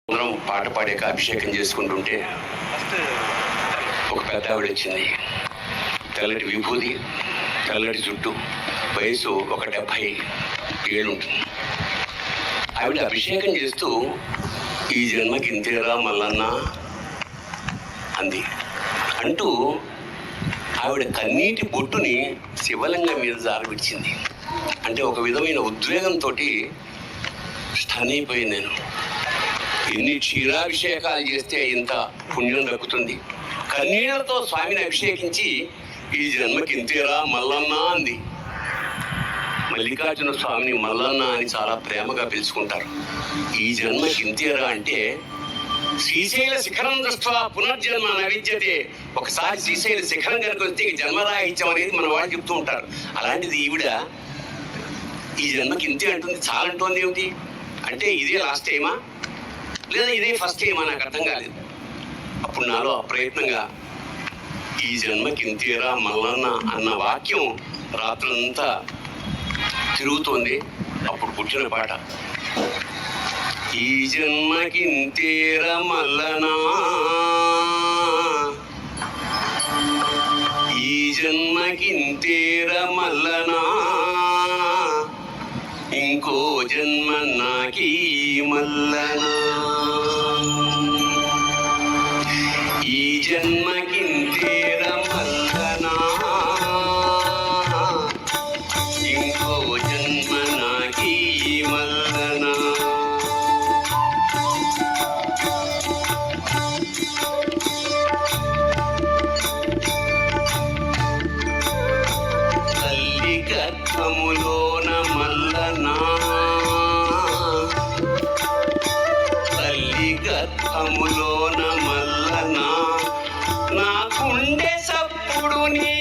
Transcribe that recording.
అందరం పాట పాడాక అభిషేకం చేసుకుంటుంటే ఒక పెద్ద ఆవిడ వచ్చింది. తెల్లటి విభూది, తెల్లటి జుట్టు, వయసు ఒక 70 ఏళ్ళు ఉంటుంది. ఆవిడ అభిషేకం చేస్తూ ఈ జన్మకి ఇంతేరా మల్లన్న అంది. అంటూ ఆవిడ కన్నీటి బొట్టుని శివలింగం మీద జారవిడిచింది. అంటే ఒక విధమైన ఉద్వేగంతో స్టన్ అయిపోయింది. నేను ఎన్ని క్షీరాభిషేకాలు చేస్తే ఇంత పుణ్యం దక్కుతుంది. కన్నీళ్లతో స్వామిని అభిషేకించి ఈ జన్మకి ఇంతేరా మల్లన్న అంది. మల్లికార్జున స్వామిని మల్లన్న అని చాలా ప్రేమగా పిలుచుకుంటారు. ఈ జన్మకి ఇంతేరా అంటే శ్రీశైల శిఖరం దృష్ట్యా పునర్జన్మ నవిద్యతే. ఒకసారి శ్రీశైల శిఖరం కనుక వస్తే జన్మరాహిత్యం అనేది మన వాళ్ళు చెప్తూ ఉంటారు. అలాంటిది ఈవిడ ఈ జన్మకి ఇంతే అంటుంది. చాలంటోంది ఏమిటి అంటే ఇదే లాస్ట్ టైమా లేదా ఇదే ఫస్ట్ టైమా నాకు అర్థం కాలేదు. అప్పుడు నాలో అప్రయత్నంగా ఈ జన్మకి ఇంతేరా మల్లన్న అన్న వాక్యం రాత్రంతా తిరుగుతోంది. అప్పుడు పుట్టిన పాట ఈ జన్మకి ఇంతేరా మల్లనా, ఈ జన్మకి ఇంతేరా మల్లనా, ఇంకో జన్మ నాకీ మల్లనా, ఈ జన్మకి ఇంతేరా మల్లనా, ఇంకో జన్మ నాకీ మల్లనా. తల్లి గర్భములోన మల్లనా, తల్లి గర్భములోన మల్లనా, నా గుండె సప్పుడు నీ